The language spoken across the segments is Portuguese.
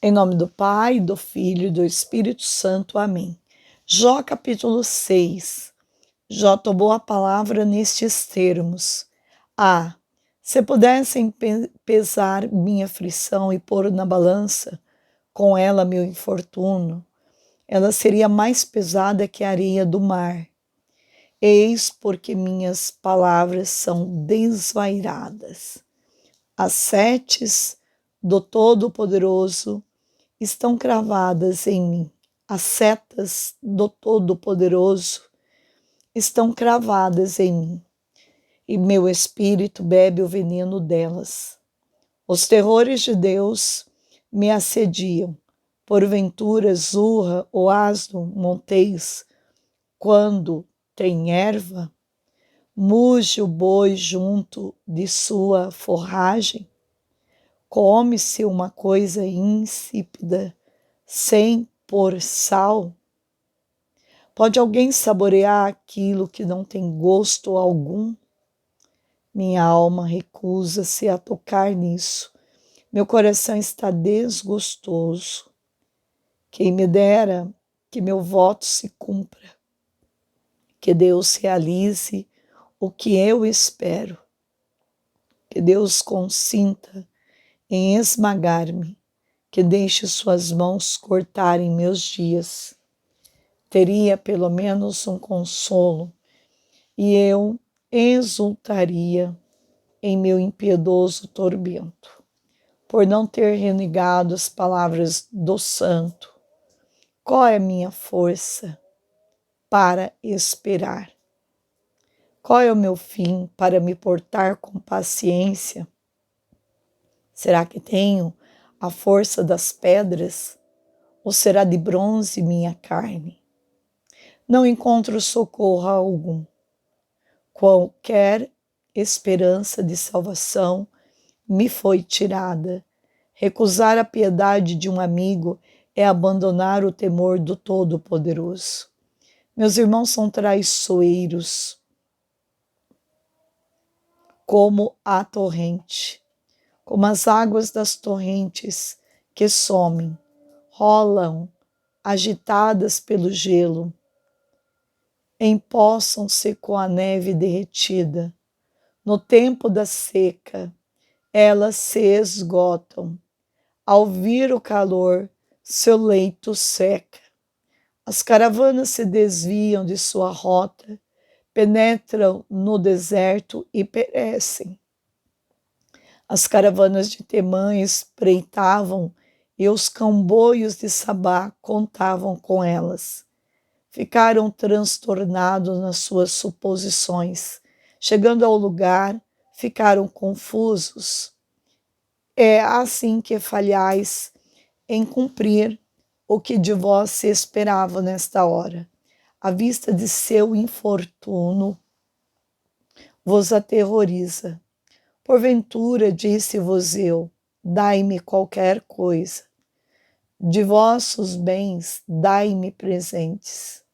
Em nome do Pai, do Filho e do Espírito Santo. Amém. Jó capítulo 6. Jó tomou a palavra nestes termos. Se pudessem pesar minha aflição e pôr na balança, com ela meu infortúnio, ela seria mais pesada que a areia do mar. Eis porque minhas palavras são desvairadas. As setes do Todo-Poderoso estão cravadas em mim. As setas do Todo-Poderoso estão cravadas em mim, e meu espírito bebe o veneno delas. Os terrores de Deus me assediam. Porventura, zurra ou asno monteis, quando tem erva? Muge o boi junto de sua forragem? Come-se uma coisa insípida, sem pôr sal? Pode alguém saborear aquilo que não tem gosto algum? Minha alma recusa-se a tocar nisso. Meu coração está desgostoso. Quem me dera que meu voto se cumpra, que Deus realize o que eu espero, que Deus consinta em esmagar-me, que deixe suas mãos cortarem meus dias. Teria pelo menos um consolo, e eu exultaria em meu impiedoso tormento, por não ter renegado as palavras do Santo. Qual é a minha força para esperar? Qual é o meu fim para me portar com paciência? Será que tenho a força das pedras, ou será de bronze minha carne? Não encontro socorro algum. Qualquer esperança de salvação me foi tirada. Recusar a piedade de um amigo é abandonar o temor do Todo-Poderoso. Meus irmãos são traiçoeiros, como a torrente, como as águas das torrentes que somem, rolam, agitadas pelo gelo, empoçam-se com a neve derretida. No tempo da seca, elas se esgotam. Ao vir o calor, seu leito seca. As caravanas se desviam de sua rota, penetram no deserto e perecem. As caravanas de Temã espreitavam e os comboios de Sabá contavam com elas. Ficaram transtornados nas suas suposições. Chegando ao lugar, ficaram confusos. É assim que falhais em cumprir o que de vós se esperava nesta hora. A vista de seu infortúnio vos aterroriza. Porventura, disse-vos eu, dai-me qualquer coisa. De vossos bens, dai-me presentes.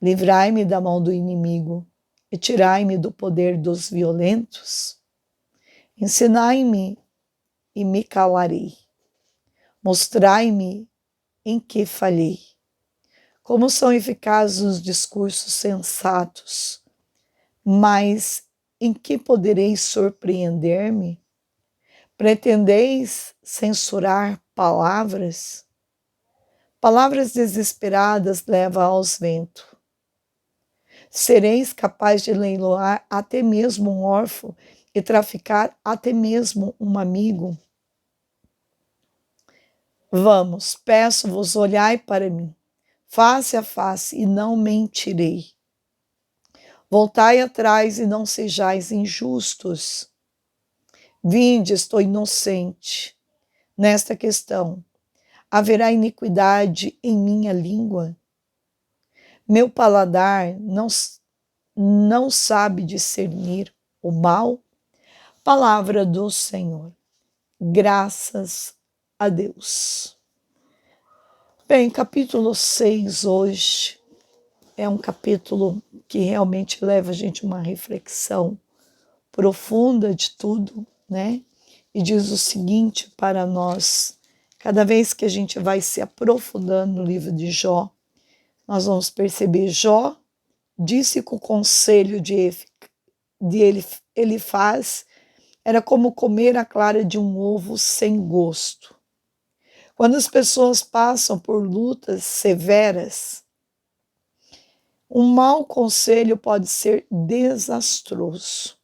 Livrai-me da mão do inimigo e tirai-me do poder dos violentos. Ensinai-me e me calarei. Mostrai-me em que falhei. Como são eficazes os discursos sensatos, mas em que poderei surpreender-me? Pretendeis censurar palavras? Palavras desesperadas levam aos ventos. Sereis capaz de leiloar até mesmo um órfão e traficar até mesmo um amigo? Vamos, peço-vos, olhai para mim, face a face, e não mentirei. Voltai atrás e não sejais injustos. Vinde, estou inocente. Nesta questão, haverá iniquidade em minha língua? Meu paladar não sabe discernir o mal? Palavra do Senhor. Graças a Deus. Bem, capítulo 6 hoje é um capítulo que realmente leva a gente a uma reflexão profunda de tudo, né? E diz o seguinte para nós Cada vez que a gente vai se aprofundando no livro de Jó, nós vamos perceber Jó disse que o conselho de Elifaz era como comer a clara de um ovo sem gosto. Quando as pessoas passam por lutas severas, um mau conselho pode ser desastroso.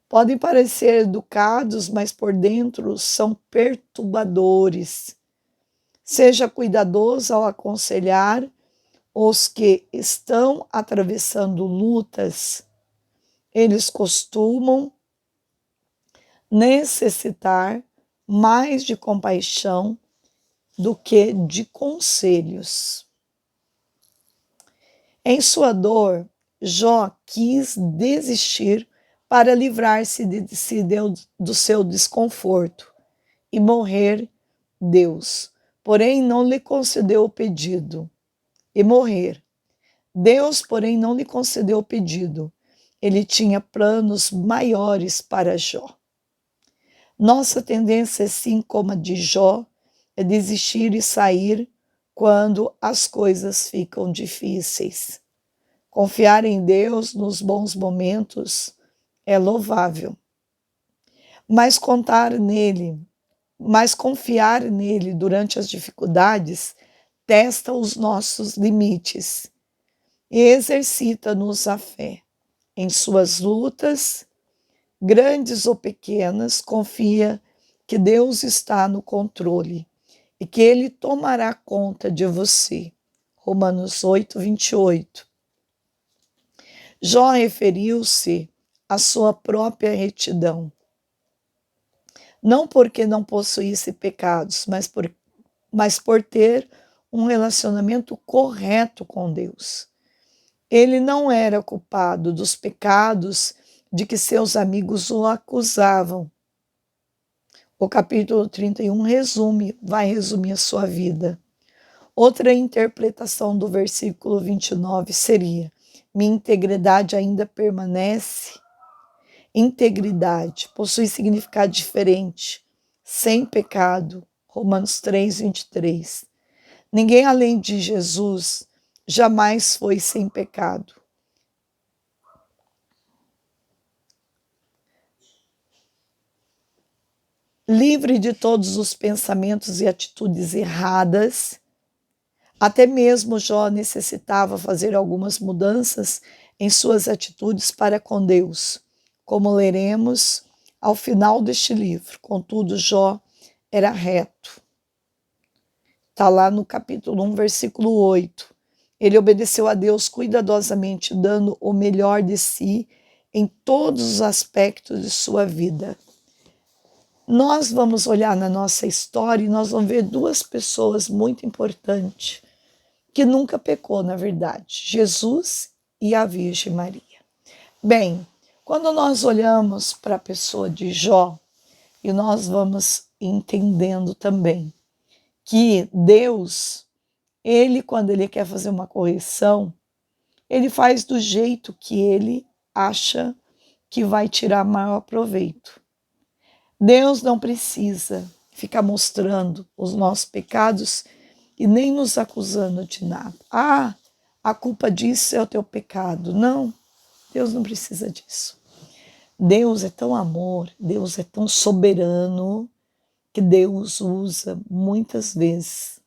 Podem parecer educados, mas por dentro são perturbadores. Seja cuidadoso ao aconselhar os que estão atravessando lutas. Eles costumam necessitar mais de compaixão do que de conselhos. Em sua dor, Jó quis desistir para livrar-se do seu desconforto e morrer Deus, porém não lhe concedeu o pedido. Deus, porém, não lhe concedeu o pedido. Ele tinha planos maiores para Jó. Nossa tendência, assim como a de Jó, é desistir e sair quando as coisas ficam difíceis. Confiar em Deus nos bons momentos é louvável, mas confiar nele durante as dificuldades testa os nossos limites e exercita-nos a fé. Em suas lutas, grandes ou pequenas, confia que Deus está no controle e que Ele tomará conta de você. Romanos 8, 28. Jó referiu-se à sua própria retidão. Não porque não possuísse pecados, mas por ter um relacionamento correto com Deus. Ele não era culpado dos pecados de que seus amigos o acusavam. O capítulo 31 vai resumir a sua vida. Outra interpretação do versículo 29 seria: minha integridade ainda permanece. Integridade possui significado diferente, sem pecado. Romanos 3, 23. Ninguém além de Jesus jamais foi sem pecado. Livre de todos os pensamentos e atitudes erradas, até mesmo Jó necessitava fazer algumas mudanças em suas atitudes para com Deus, como leremos ao final deste livro. Contudo, Jó era reto. Está lá no capítulo 1, versículo 8. Ele obedeceu a Deus cuidadosamente, dando o melhor de si em todos os aspectos de sua vida. Nós vamos olhar na nossa história e nós vamos ver duas pessoas muito importantes que nunca pecou, na verdade, Jesus e a Virgem Maria. Bem, quando nós olhamos para a pessoa de Jó, e nós vamos entendendo também que Deus, quando ele quer fazer uma correção, ele faz do jeito que ele acha que vai tirar maior proveito. Deus não precisa ficar mostrando os nossos pecados e nem nos acusando de nada. A culpa disso é o teu pecado. Não, Deus não precisa disso. Deus é tão amor, Deus é tão soberano, que Deus usa muitas vezes.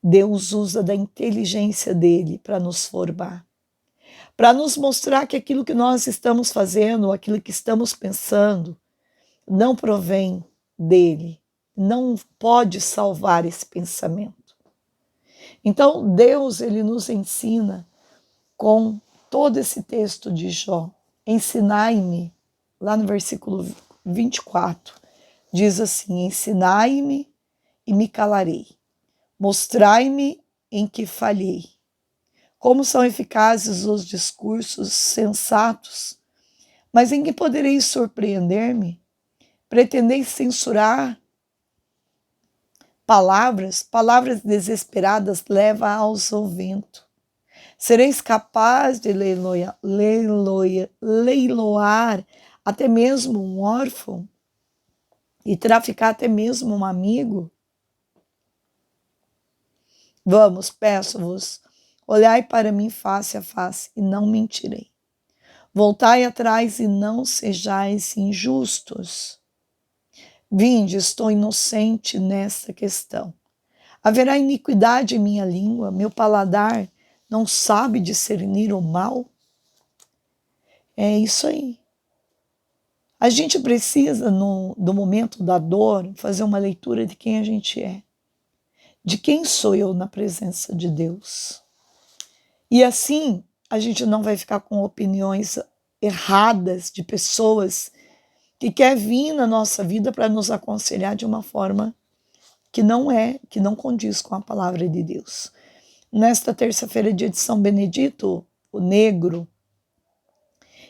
Deus usa da inteligência dele para nos formar, para nos mostrar que aquilo que nós estamos fazendo, aquilo que estamos pensando, não provém dele, não pode salvar esse pensamento. Então, Deus, ele nos ensina com todo esse texto de Jó. Ensinai-me, lá no versículo 24, diz assim: ensinai-me e me calarei. Mostrai-me em que falhei. Como são eficazes os discursos sensatos, mas em que podereis surpreender-me? Pretendeis censurar palavras desesperadas levam-as ao vento. Sereis capaz de leiloar até mesmo um órfão e traficar até mesmo um amigo? Vamos, peço-vos, olhai para mim face a face e não mentirei. Voltai atrás e não sejais injustos. Vinde, estou inocente nesta questão. Haverá iniquidade em minha língua? Meu paladar não sabe discernir o mal? É isso aí. A gente precisa, no momento da dor, fazer uma leitura de quem a gente é. De quem sou eu na presença de Deus. E assim, a gente não vai ficar com opiniões erradas de pessoas que quer vir na nossa vida para nos aconselhar de uma forma que não condiz com a palavra de Deus. Nesta terça-feira, dia de São Benedito, o Negro,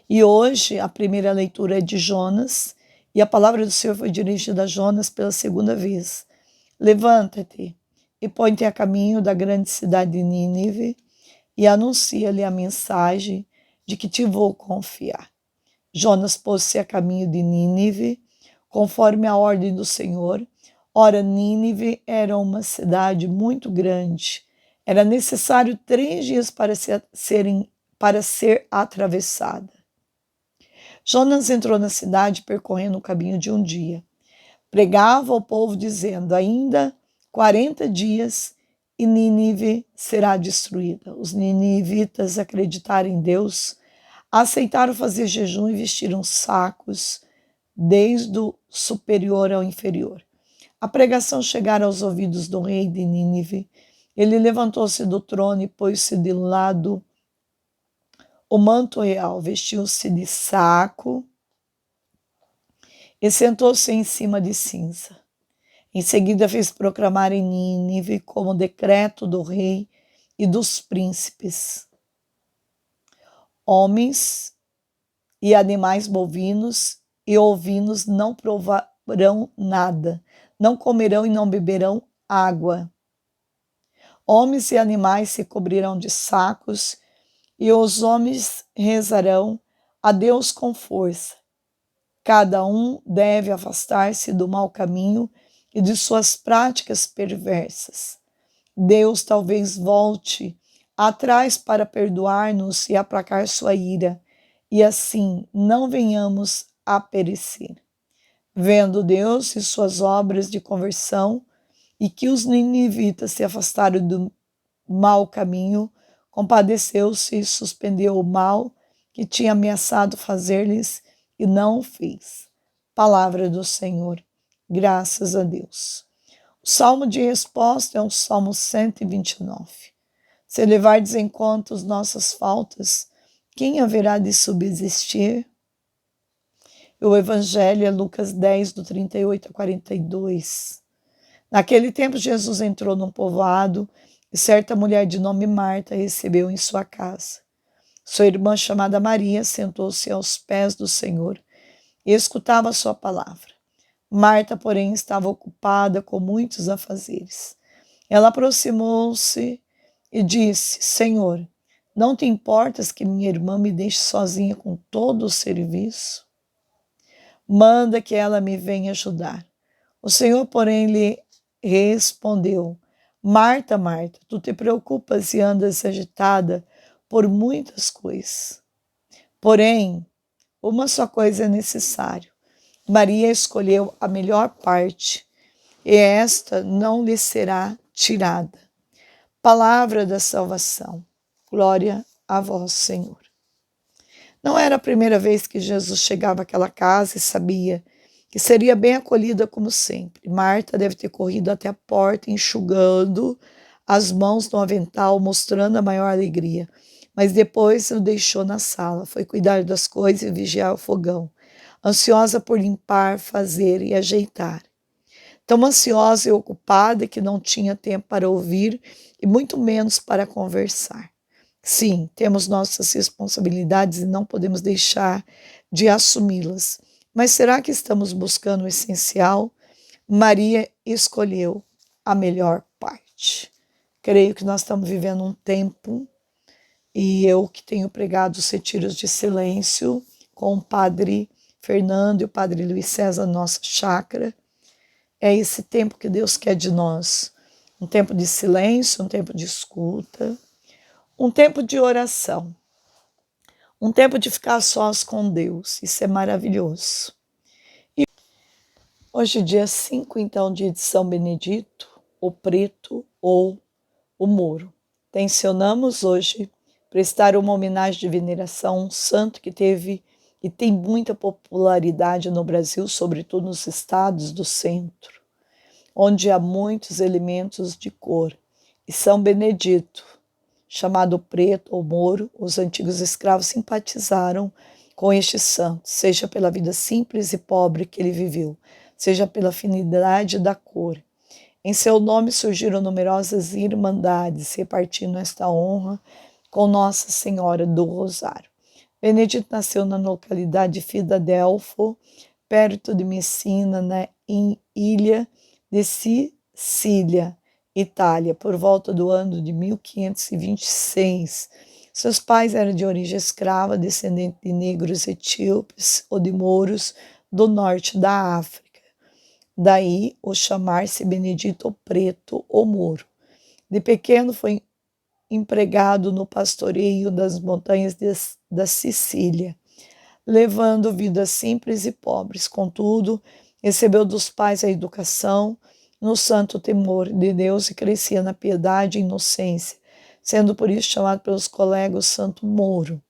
e hoje a primeira leitura é de Jonas, e a palavra do Senhor foi dirigida a Jonas pela segunda vez. Levanta-te e põe-te a caminho da grande cidade de Nínive e anuncia-lhe a mensagem de que te vou confiar. Jonas pôs-se a caminho de Nínive, conforme a ordem do Senhor. Ora, Nínive era uma cidade muito grande. Era necessário 3 dias para ser atravessada. Jonas entrou na cidade percorrendo o caminho de um dia. Pregava ao povo dizendo, ainda 40 dias e Nínive será destruída. Os ninivitas acreditaram em Deus, aceitaram fazer jejum e vestiram sacos, desde o superior ao inferior. A pregação chegara aos ouvidos do rei de Nínive. Ele levantou-se do trono e pôs-se de lado o manto real, vestiu-se de saco e sentou-se em cima de cinza. Em seguida fez proclamar em Nínive como decreto do rei e dos príncipes. Homens e animais bovinos e ovinos não provarão nada, não comerão e não beberão água. Homens e animais se cobrirão de sacos e os homens rezarão a Deus com força. Cada um deve afastar-se do mau caminho e de suas práticas perversas. Deus talvez volte atrás para perdoar-nos e aplacar sua ira, e assim não venhamos a perecer. Vendo Deus e suas obras de conversão, e que os ninivitas se afastaram do mau caminho, compadeceu-se e suspendeu o mal que tinha ameaçado fazer-lhes e não o fez. Palavra do Senhor. Graças a Deus. O salmo de resposta é o Salmo 129. Se levardes em conta as nossas faltas, quem haverá de subsistir? O Evangelho é Lucas 10, do 38 a 42. Naquele tempo, Jesus entrou num povoado e certa mulher de nome Marta recebeu em sua casa. Sua irmã, chamada Maria, sentou-se aos pés do Senhor e escutava a sua palavra. Marta, porém, estava ocupada com muitos afazeres. Ela aproximou-se e disse, Senhor, não te importas que minha irmã me deixe sozinha com todo o serviço? Manda que ela me venha ajudar. O Senhor, porém, lhe respondeu, Marta, Marta, tu te preocupas e andas agitada por muitas coisas. Porém, uma só coisa é necessária. Maria escolheu a melhor parte, e esta não lhe será tirada. Palavra da salvação. Glória a vós, Senhor. Não era a primeira vez que Jesus chegava àquela casa e sabia que seria bem acolhida como sempre. Marta deve ter corrido até a porta, enxugando as mãos no avental, mostrando a maior alegria. Mas depois o deixou na sala, foi cuidar das coisas e vigiar o fogão, ansiosa por limpar, fazer e ajeitar. Tão ansiosa e ocupada que não tinha tempo para ouvir e muito menos para conversar. Sim, temos nossas responsabilidades e não podemos deixar de assumi-las. Mas será que estamos buscando o essencial? Maria escolheu a melhor parte. Creio que nós estamos vivendo um tempo, e eu que tenho pregado os retiros de silêncio com o Padre Fernando e o Padre Luiz César, nossa chácara, é esse tempo que Deus quer de nós. um tempo de silêncio, um tempo de escuta, um tempo de oração, um tempo de ficar sós com Deus. Isso é maravilhoso. E hoje, dia 5, então, dia de São Benedito, o Preto ou o Mouro. Tensionamos hoje prestar uma homenagem de veneração a um santo que teve e tem muita popularidade no Brasil, sobretudo nos estados do centro, onde há muitos elementos de cor. E São Benedito, chamado Preto ou Mouro, os antigos escravos simpatizaram com este santo, seja pela vida simples e pobre que ele viveu, seja pela afinidade da cor. Em seu nome surgiram numerosas irmandades, repartindo esta honra com Nossa Senhora do Rosário. Benedito nasceu na localidade de Filadelfo, perto de Messina, em Ilha de Sicília, Itália, por volta do ano de 1526. Seus pais eram de origem escrava, descendentes de negros etíopes ou de mouros do norte da África. Daí o chamar-se Benedito Preto ou Mouro. De pequeno foi empregado no pastoreio das montanhas da Sicília, levando vidas simples e pobres. Contudo, recebeu dos pais a educação no santo temor de Deus e crescia na piedade e inocência, sendo por isso chamado pelos colegas Santo Mouro.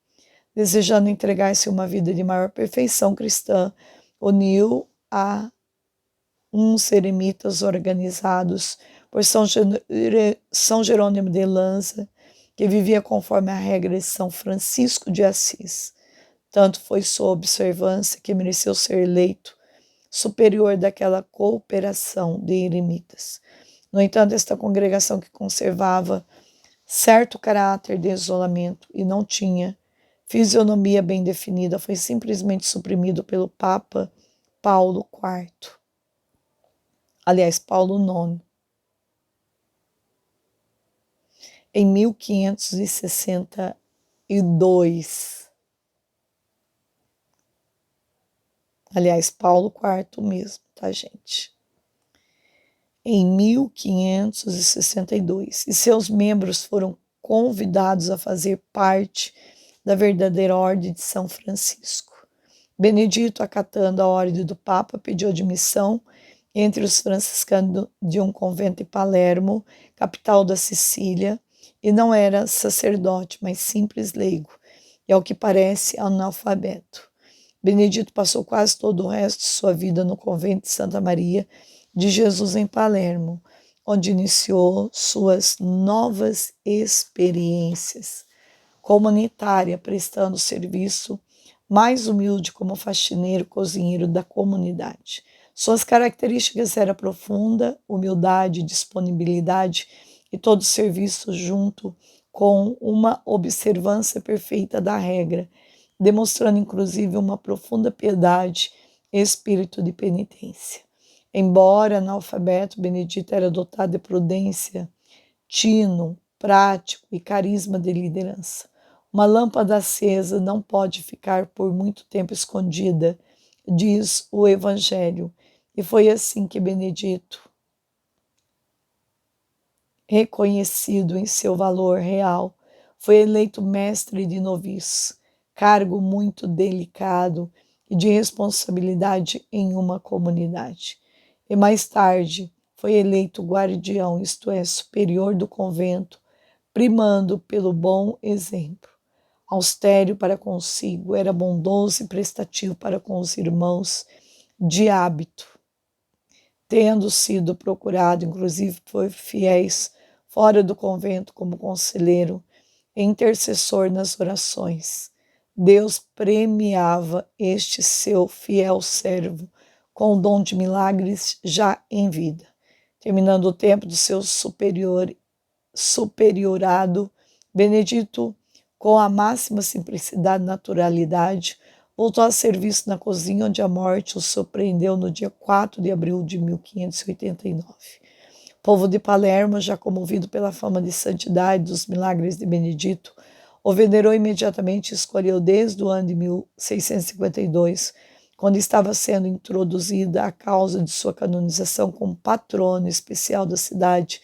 Desejando entregar-se a uma vida de maior perfeição cristã, uniu a uns eremitas organizados por São Jerônimo de Lanza, que vivia conforme a regra de São Francisco de Assis. Tanto foi sua observância que mereceu ser eleito superior daquela cooperação de eremitas. No entanto, esta congregação, que conservava certo caráter de isolamento e não tinha fisionomia bem definida, foi simplesmente suprimido pelo Papa Paulo IV. Aliás, Paulo IX, em 1562. Aliás, Paulo IV mesmo, tá, gente? Em 1562. E seus membros foram convidados a fazer parte da verdadeira Ordem de São Francisco. Benedito, acatando a ordem do Papa, pediu admissão entre os franciscanos de um convento em Palermo, capital da Sicília, e não era sacerdote, mas simples leigo, e ao que parece analfabeto. Benedito passou quase todo o resto de sua vida no convento de Santa Maria de Jesus em Palermo, onde iniciou suas novas experiências comunitárias, prestando serviço mais humilde como faxineiro, cozinheiro da comunidade. Suas características eram profunda humildade, disponibilidade e todo serviço junto com uma observância perfeita da regra, demonstrando inclusive uma profunda piedade e espírito de penitência. Embora analfabeto, Benedito era dotado de prudência, tino, prático e carisma de liderança. Uma lâmpada acesa não pode ficar por muito tempo escondida, diz o Evangelho. E foi assim que Benedito, reconhecido em seu valor real, foi eleito mestre de noviços, cargo muito delicado e de responsabilidade em uma comunidade. E mais tarde foi eleito guardião, isto é, superior do convento, primando pelo bom exemplo. Austero para consigo, era bondoso e prestativo para com os irmãos de hábito, tendo sido procurado, inclusive, por fiéis fora do convento como conselheiro e intercessor nas orações. Deus premiava este seu fiel servo com o dom de milagres já em vida. Terminando o tempo de seu superiorado, Benedito, com a máxima simplicidade e naturalidade, voltou a serviço na cozinha, onde a morte o surpreendeu no dia 4 de abril de 1589. O povo de Palermo, já comovido pela fama de santidade dos milagres de Benedito, o venerou imediatamente e escolheu desde o ano de 1652, quando estava sendo introduzida a causa de sua canonização como patrono especial da cidade,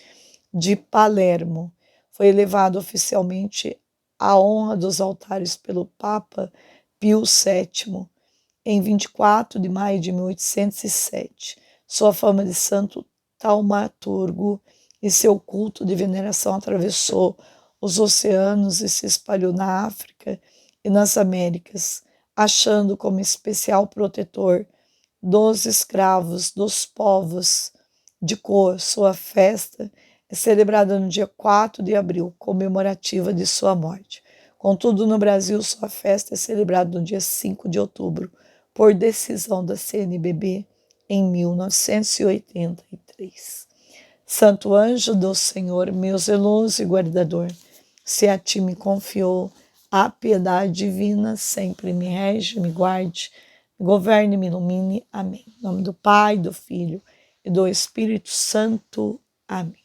de Palermo. Foi elevado oficialmente à honra dos altares pelo Papa Pio VII em 24 de maio de 1807. Sua fama de santo taumaturgo e seu culto de veneração atravessou os oceanos e se espalhou na África e nas Américas, achando como especial protetor dos escravos dos povos de cor. Sua festa é celebrada no dia 4 de abril, comemorativa de sua morte. Contudo, no Brasil, sua festa é celebrada no dia 5 de outubro, por decisão da CNBB em 1983. Santo anjo do Senhor, meu zeloso e guardador, se a ti me confiou a piedade divina, sempre me rege, me guarde, me governe, me ilumine. Amém. Em nome do Pai, do Filho e do Espírito Santo. Amém.